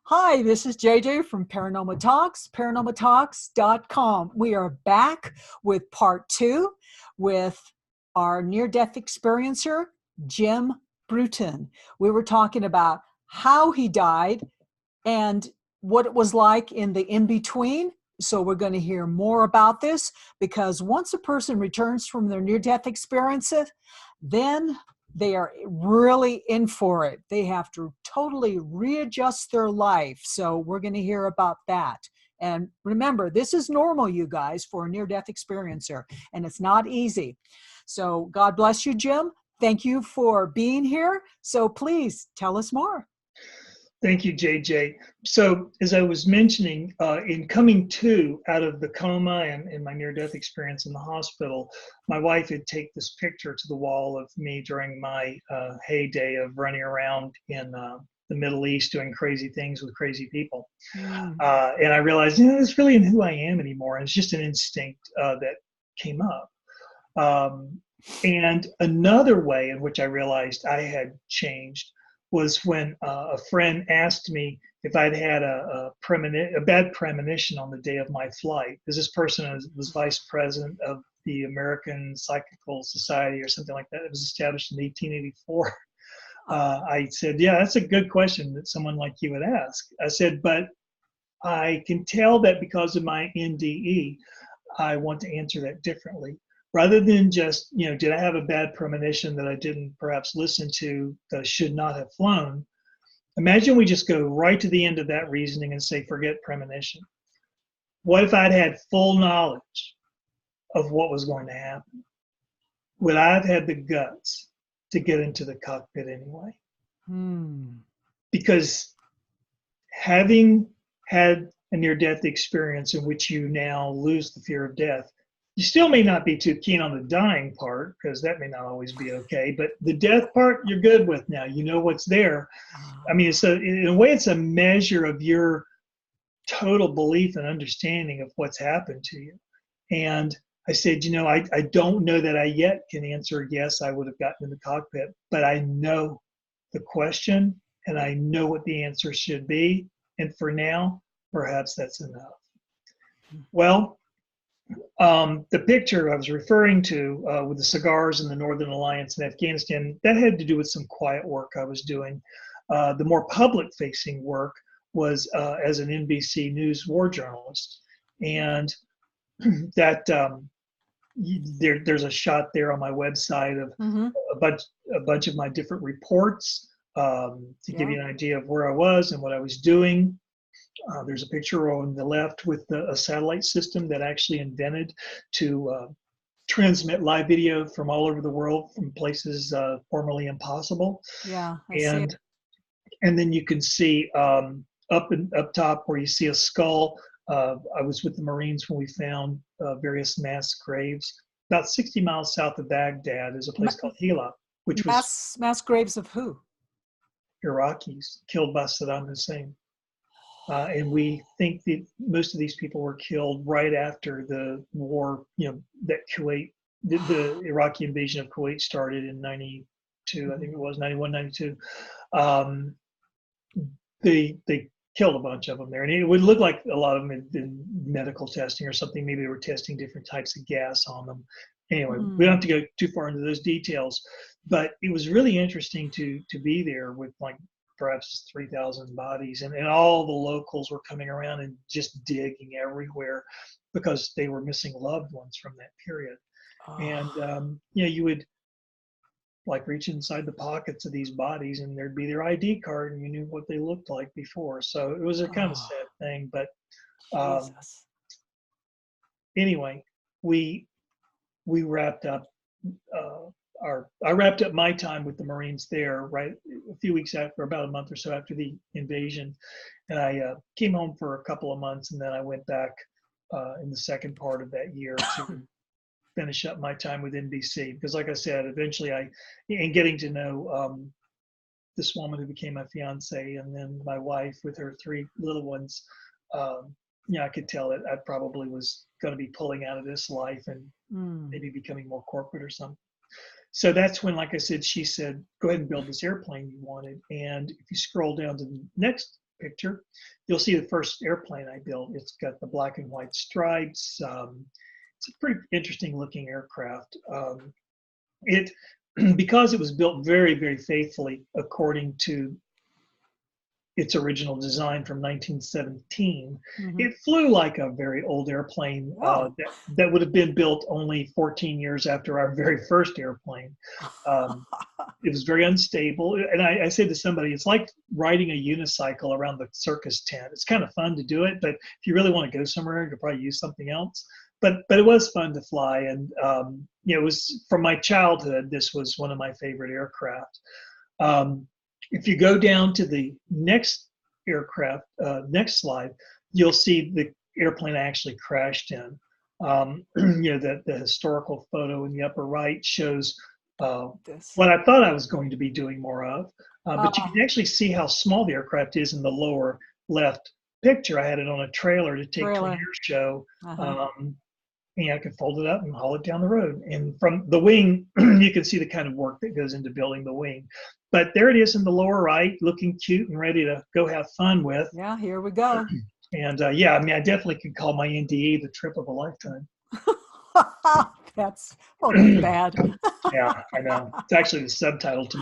Hi, this is JJ from Paranormal Talks, paranormaltalks.com. We are back with part two with our near-death experiencer, Jim Bruton. We were talking about how he died and what it was like in the in-between. So we're going to hear more about this because once a person returns from their near-death experiences, then they are really in for it. They have to totally readjust their life. So we're going to hear about that. And remember, this is normal, you guys, for a near-death experiencer, and it's not easy. So God bless you, Jim. Thank you for being here. So please tell us more. Thank you, JJ. So as I was mentioning, in coming to out of the coma and my near-death experience in the hospital, my wife had taken this picture to the wall of me during my heyday of running around in the Middle East doing crazy things with crazy people. And I realized, this really isn't who I am anymore. And it's just an instinct that came up. And another way in which I realized I had changed was when a friend asked me if I'd had a bad premonition on the day of my flight. Because this person was vice president of the American Psychical Society or something like that. It was established in 1884. I said, yeah, that's a good question that someone like you would ask. I said, but I can tell that because of my NDE, I want to answer that differently. Rather than just, did I have a bad premonition that I didn't perhaps listen to, that I should not have flown? Imagine we just go right to the end of that reasoning and say, forget premonition. What if I'd had full knowledge of what was going to happen? Would I have had the guts to get into the cockpit anyway? Because having had a near-death experience in which you now lose the fear of death, you still may not be too keen on the dying part, because that may not always be okay, but the death part you're good with now. You know what's there. I mean, in a way, it's a measure of your total belief and understanding of what's happened to you. And I said, I don't know that I yet can answer yes, I would have gotten in the cockpit, but I know the question and I know what the answer should be. And for now, perhaps that's enough. Well, the picture I was referring to with the cigars and the Northern Alliance in Afghanistan, that had to do with some quiet work I was doing. The more public-facing work was as an NBC News war journalist. And that there's a shot there on my website of a bunch of my different reports to give you an idea of where I was and what I was doing. There's a picture on the left with a satellite system that actually invented to transmit live video from all over the world from places formerly impossible. Yeah, I see it. And then you can see up top where you see a skull. I was with the Marines when we found various mass graves. About 60 miles south of Baghdad is a place called Hila, which was mass graves of who? Iraqis killed by Saddam Hussein. And we think that most of these people were killed right after the war, that Kuwait, the Iraqi invasion of Kuwait started in 92, I think it was 91, 92. They killed a bunch of them there. And it would look like a lot of them had been medical testing or something. Maybe they were testing different types of gas on them. Anyway, we don't have to go too far into those details. But it was really interesting to be there with perhaps 3,000 bodies, and all the locals were coming around and just digging everywhere because they were missing loved ones from that period. And you would reach inside the pockets of these bodies and there'd be their ID card and you knew what they looked like before. So it was a kind of sad thing, but anyway, we wrapped up I wrapped up my time with the Marines there right a few weeks after, about a month or so after the invasion. And I came home for a couple of months, and then I went back in the second part of that year to finish up my time with NBC. Because like I said, eventually in getting to know this woman who became my fiance, and then my wife with her 3 little ones, I could tell that I probably was going to be pulling out of this life and maybe becoming more corporate or something. So that's when, like I said, she said, go ahead and build this airplane you wanted. And if you scroll down to the next picture, you'll see the first airplane I built. It's got the black and white stripes. It's a pretty interesting looking aircraft. It because it was built very, very faithfully according to its original design from 1917, it flew like a very old airplane that would have been built only 14 years after our very first airplane. It was very unstable. And I said to somebody, it's like riding a unicycle around the circus tent. It's kind of fun to do it, but if you really want to go somewhere, you could probably use something else. But it was fun to fly. And, it was from my childhood, this was one of my favorite aircraft. If you go down to the next aircraft, next slide, you'll see the airplane I actually crashed in. The historical photo in the upper right shows what I thought I was going to be doing more of. But you can actually see how small the aircraft is in the lower left picture. I had it on a trailer to take to an air show. And I could fold it up and haul it down the road. And from the wing, you can see the kind of work that goes into building the wing. But there it is in the lower right, looking cute and ready to go have fun with. Yeah, here we go. And I definitely could call my NDE the trip of a lifetime. That's bad. Yeah, I know. It's actually the subtitle to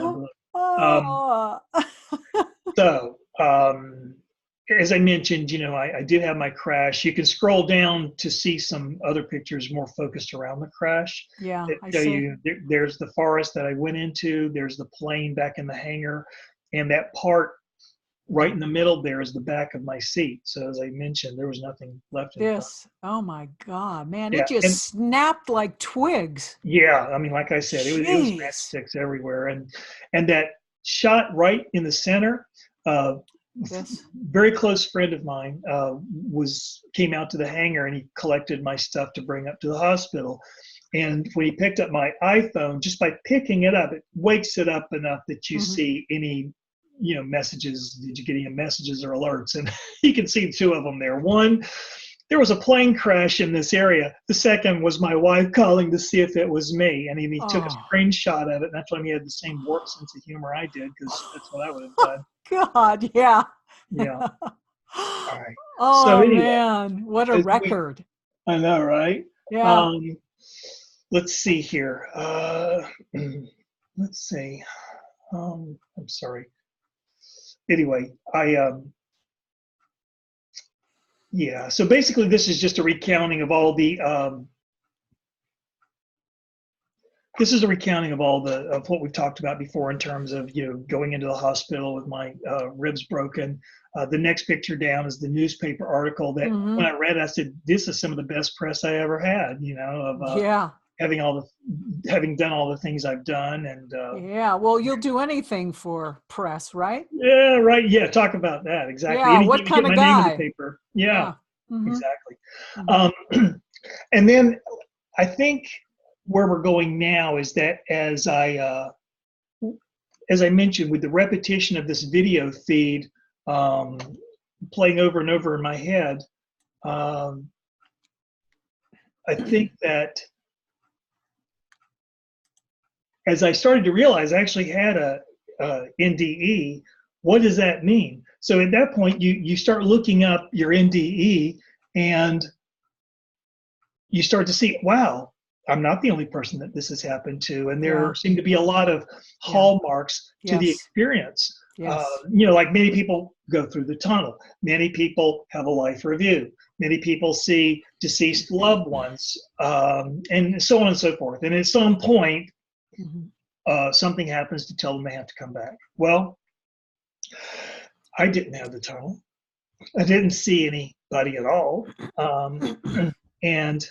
my book. As I mentioned, I did have my crash. You can scroll down to see some other pictures more focused around the crash. Yeah, I see. There's the forest that I went into. There's the plane back in the hangar. And that part right in the middle there is the back of my seat. So as I mentioned, there was nothing left in front. Oh my God, man, it just snapped like twigs. Yeah, I mean, like I said, it was matchsticks everywhere. And that shot right in the center, very close friend of mine came out to the hangar and he collected my stuff to bring up to the hospital. And when he picked up my iPhone, just by picking it up, it wakes it up enough that you see any, messages. Did you get any messages or alerts? And you can see two of them there. One, there was a plane crash in this area. The second was my wife calling to see if it was me. And he took a screenshot of it. And that's when he had the same warped sense of humor I did, because that's what I would have done. God, yeah. Yeah. All right. Oh, so anyway, man, what a record. I know, right? Yeah. Let's see here. Let's see. I'm sorry. Anyway, so basically this is just a recounting of all the of what we've talked about before in terms of going into the hospital with my ribs broken. The next picture down is the newspaper article that when I read, I said, "This is some of the best press I ever had." Having done all the things I've done, and well, you'll do anything for press, right? Yeah, right. Yeah, talk about that exactly. Yeah, anything what kind to get of my guy? name in the paper. Yeah. Exactly. And then I think where we're going now is that as I mentioned, with the repetition of this video feed playing over and over in my head, I think that as I started to realize I actually had a NDE, what does that mean? So at that point, you start looking up your NDE and you start to see, wow, I'm not the only person that this has happened to. And there seem to be a lot of hallmarks to the experience. Like many people go through the tunnel. Many people have a life review. Many people see deceased loved ones, and so on and so forth. And at some point, something happens to tell them they have to come back. Well, I didn't have the tunnel. I didn't see anybody at all. And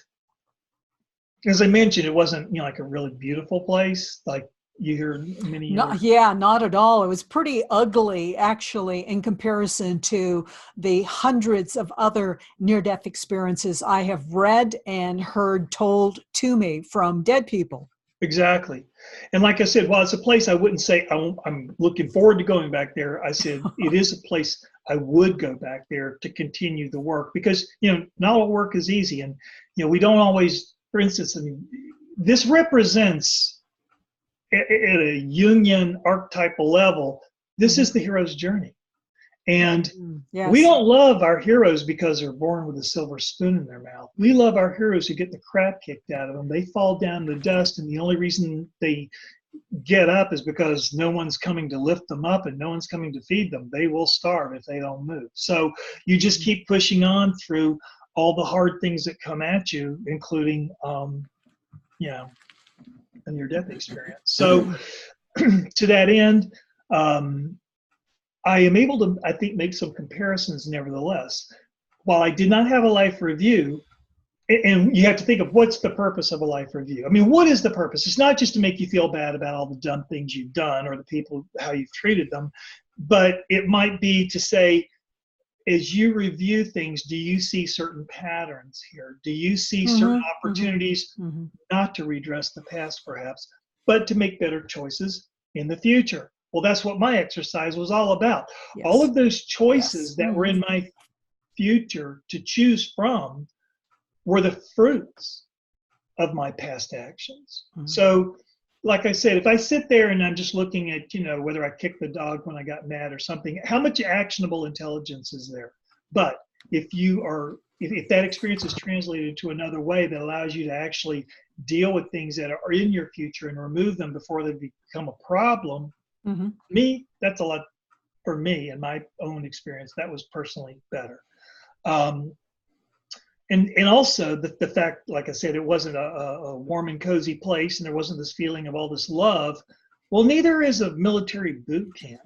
as I mentioned, it wasn't like a really beautiful place like you hear many. Not at all. It was pretty ugly, actually, in comparison to the hundreds of other near-death experiences I have read and heard told to me from dead people. Exactly. And like I said, while it's a place I wouldn't say I'm looking forward to going back there, I said it is a place I would go back there to continue the work, because not all work is easy, and we don't always. For instance, this represents at a Jungian archetypal level. This is the hero's journey, And Yes. we don't love our heroes because they're born with a silver spoon in their mouth. We love our heroes who get the crap kicked out of them. They fall down to dust, and the only reason they get up is because no one's coming to lift them up and no one's coming to feed them. They will starve if they don't move. So you just keep pushing on through all the hard things that come at you, including, you know, a near-death experience. So to that end, I am able to, I think, make some comparisons nevertheless. While I did not have a life review, and you have to think of what's the purpose of a life review. I mean, what is the purpose? It's not just to make you feel bad about all the dumb things you've done or the people, how you've treated them, but it might be to say, as you review things, do you see certain patterns here? Do you see certain opportunities not to redress the past perhaps, but to make better choices in the future? Well, that's what my exercise was all about. Yes. All of those choices that were in my future to choose from were the fruits of my past actions. So, like I said, if I sit there and I'm just looking at, you know, whether I kicked the dog when I got mad or something, how much actionable intelligence is there? But if you are, if that experience is translated to another way that allows you to actually deal with things that are in your future and remove them before they become a problem, me, that's a lot for me in my own experience. That was personally better. And also the fact, like I said, it wasn't a warm and cozy place, and there wasn't this feeling of all this love. Well, neither is a military boot camp,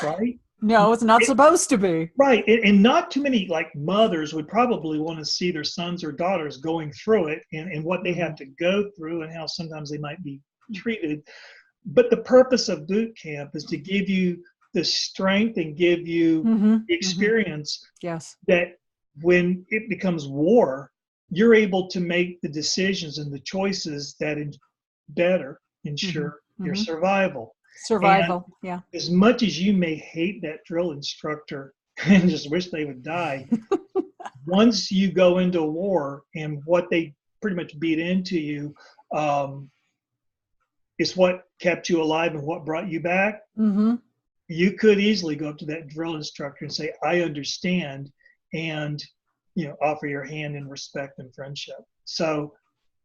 right? No, it's not supposed to be. Right, and not too many like mothers would probably want to see their sons or daughters going through it and what they have to go through and how sometimes they might be treated. But the purpose of boot camp is to give you the strength and give you the experience that when it becomes war, you're able to make the decisions and the choices that better ensure your survival. Survival, and as much as you may hate that drill instructor and just wish they would die, once you go into war and what they pretty much beat into you is what kept you alive and what brought you back, you could easily go up to that drill instructor and say, I understand, and offer your hand in respect and friendship. So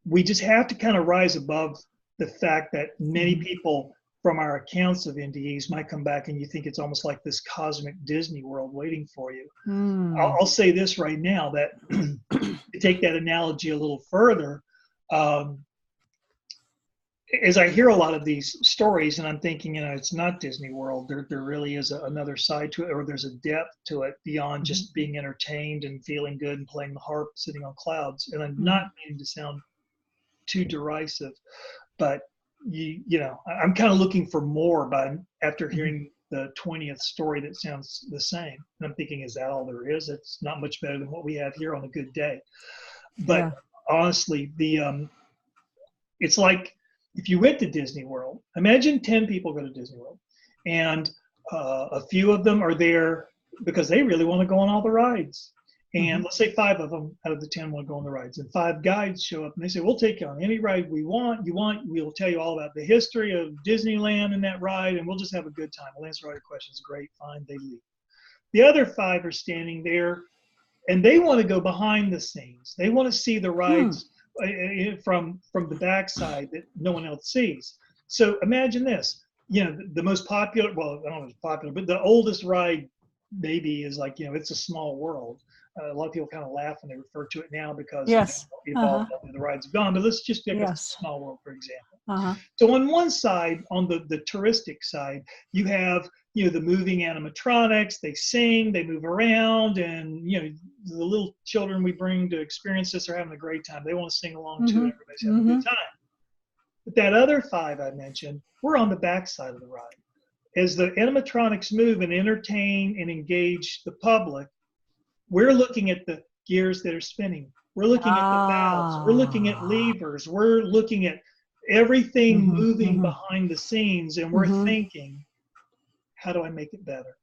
we just have to kind of rise above the fact that many people from our accounts of NDEs might come back and you think it's almost like this cosmic Disney world waiting for you. I'll say this right now, that to take that analogy a little further, as I hear a lot of these stories and I'm thinking, it's not Disney World, there really is another side to it, or there's a depth to it beyond just being entertained and feeling good and playing the harp sitting on clouds. And I'm not meaning to sound too derisive, but I'm kind of looking for more after hearing the 20th story that sounds the same. And I'm thinking, is that all there is? It's not much better than what we have here on a good day. But honestly, it's like, if you went to Disney World, imagine 10 people go to Disney World, and a few of them are there because they really want to go on all the rides. And let's say 5 of them out of the 10 want to go on the rides, and 5 guides show up and they say, we'll take you on any ride we'll tell you all about the history of Disneyland and that ride, and we'll just have a good time. We'll answer all your questions. Great, fine, they leave. The other 5 are standing there and they want to go behind the scenes. They want to see the rides from the backside that no one else sees. So imagine this, the most popular, well, I don't know if it's popular, but the oldest ride maybe is like, It's a Small World. A lot of people kind of laugh when they refer to it now because the rides have gone, but let's just pick a Small World, for example. So on one side, on the touristic side, you have, the moving animatronics, they sing, they move around, and, the little children we bring to experience this are having a great time. They want to sing along too, and everybody's having a good time. But that other 5 I mentioned, we're on the backside of the ride. As the animatronics move and entertain and engage the public, we're looking at the gears that are spinning. We're looking at the valves. We're looking at levers. We're looking at everything moving behind the scenes, and we're thinking, how do I make it better?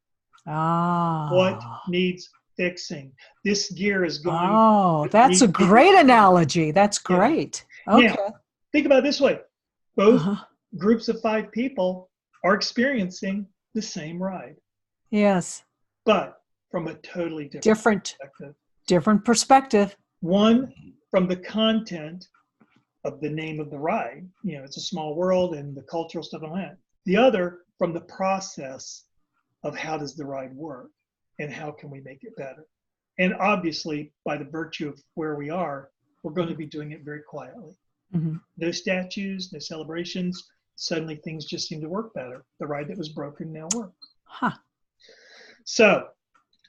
What needs fixing? This gear is going. Oh, that's a great analogy. That's great. Okay. Now, think about it this way. Both groups of 5 people are experiencing the same ride. Yes. but from a totally Different, perspective. different perspective. One, from the content of the name of the ride. You know, it's a small world and the cultural stuff and all that. The other, from the process of how does the ride work and how can we make it better. And obviously, by the virtue of where we are, we're going to be doing it very quietly. Mm-hmm. No statues, no celebrations. Suddenly things just seem to work better. The ride that was broken now works. Huh. So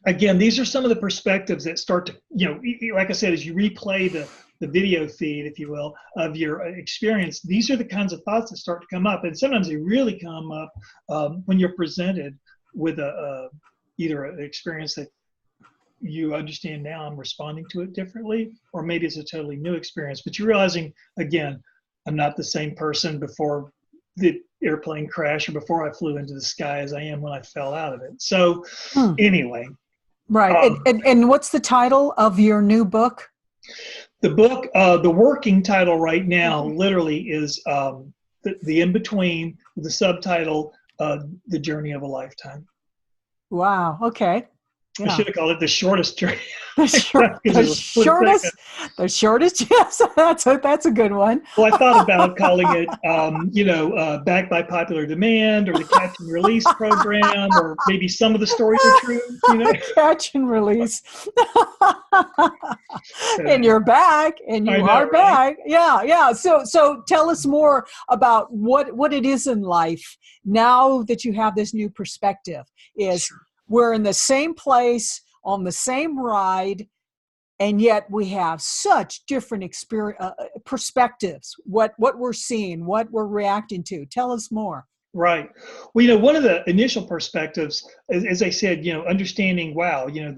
again, these are some of the perspectives that start to, you know, like I said, as you replay the video feed, if you will, of your experience, these are the kinds of thoughts that start to come up. And sometimes they really come up when you're presented with either an experience that you understand now I'm responding to it differently, or maybe it's a totally new experience, but you're realizing, again, I'm not the same person before the airplane crash or before I flew into the sky as I am when I fell out of it. So anyway. Right. And what's the title of your new book? The book, the working title right now literally is the in-between, the subtitle, The Journey of a Lifetime. Wow. Okay. Yeah. I should have called it The Shortest Journey. The shortest. Yes, that's a good one. Well, I thought about calling it, Backed by Popular Demand, or the Catch and Release Program, or maybe Some of the Stories Are True. You know? Catch and Release. And you're back, and you are back. Yeah, yeah. So tell us more about what it is in life now that you have this new perspective. We're in the same place on the same ride, and yet we have such different perspectives. What we're seeing, what we're reacting to. Tell us more. Right. Well, you know, one of the initial perspectives, as I said, you know, understanding, wow, you know,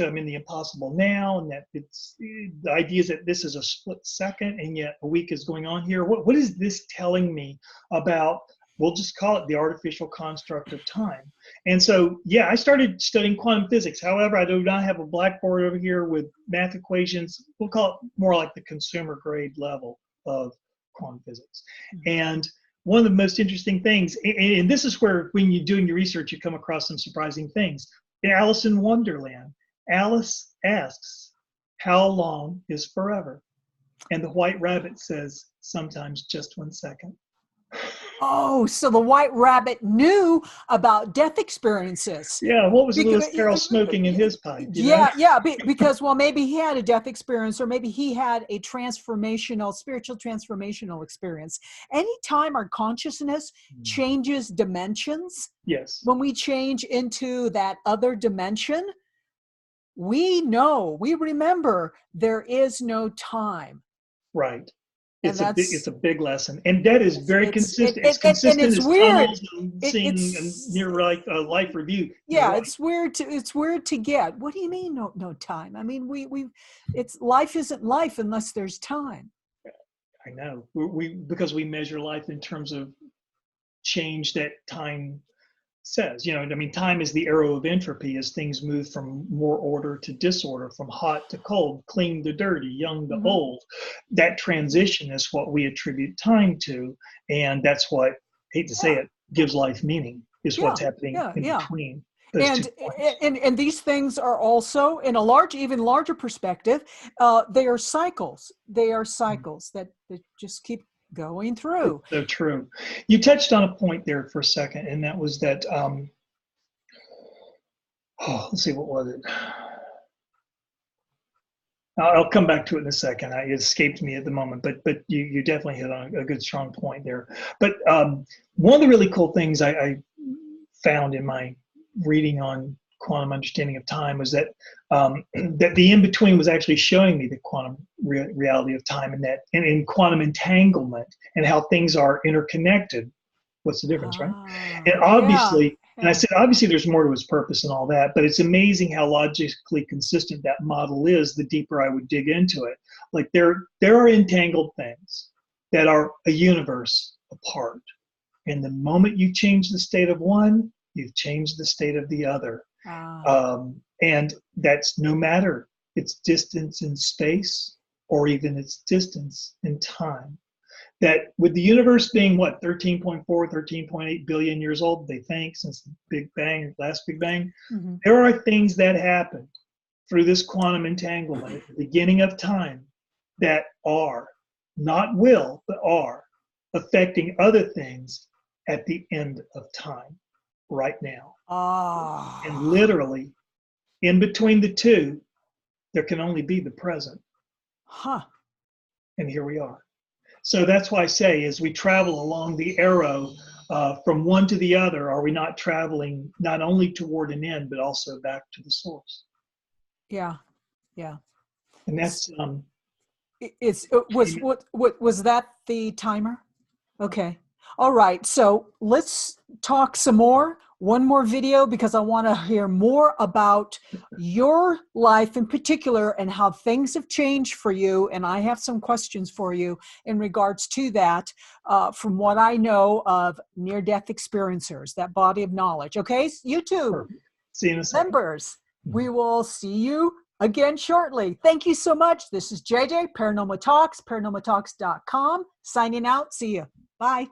I'm in the impossible now, and that it's the idea is that this is a split second, and yet a week is going on here. What is this telling me about? We'll just call it the artificial construct of time. And so, yeah, I started studying quantum physics. However, I do not have a blackboard over here with math equations. We'll call it more like the consumer grade level of quantum physics. And one of the most interesting things, and this is where when you're doing your research, you come across some surprising things. In Alice in Wonderland, Alice asks, how long is forever? And the White Rabbit says, sometimes just 1 second. Oh, so the White Rabbit knew about death experiences. Yeah, what was Lewis Carroll smoking in his pipe? Yeah, because, well, maybe he had a death experience, or maybe he had a spiritual transformational experience. Anytime our consciousness changes dimensions, yes, when we change into that other dimension, we remember there is no time. Right. It's a big lesson, and that is very consistent. It's consistent. And it's weird. Seeing near life review. Yeah, right. It's weird to get. What do you mean no time? I mean, life isn't life unless there's time. I know because we measure life in terms of change that time says. You know, I mean, time is the arrow of entropy as things move from more order to disorder, from hot to cold, clean to dirty, young to old. That transition is what we attribute time to, and that's what, hate to say it, gives life meaning, is what's happening in between. And these things are also, in even larger perspective, they are cycles. They are cycles that just keep going through. It's so true. You touched on a point there for a second, and that was that, let's see, what was it? I'll come back to it in a second. It escaped me at the moment, but you definitely hit on a good, strong point there. But one of the really cool things I found in my reading on quantum understanding of time was that that the in-between was actually showing me the quantum reality of time, and that in quantum entanglement and how things are interconnected. What's the difference, right? And obviously, and I said, obviously there's more to its purpose and all that, but it's amazing how logically consistent that model is the deeper I would dig into it. Like there are entangled things that are a universe apart. And the moment you change the state of one, you've changed the state of the other. And that's no matter its distance in space or even its distance in time. that with the universe being what, 13.4, 13.8 billion years old, they think, since the Big Bang, last Big Bang, there are things that happen through this quantum entanglement at the beginning of time that are, not will, but are, affecting other things at the end of time right now. And literally, in between the two, there can only be the present. And here we are. So that's why I say, as we travel along the arrow from one to the other, are we not traveling not only toward an end, but also back to the source? Yeah, yeah. And that's was that the timer? Okay. All right. So let's talk some more. One more video, because I want to hear more about your life in particular and how things have changed for you. And I have some questions for you in regards to that, from what I know of near-death experiencers, that body of knowledge. Okay, YouTube see you in a second. Members, we will see you again shortly. Thank you so much. This is JJ, Paranormal Talks, paranormaltalks.com, signing out. See you. Bye.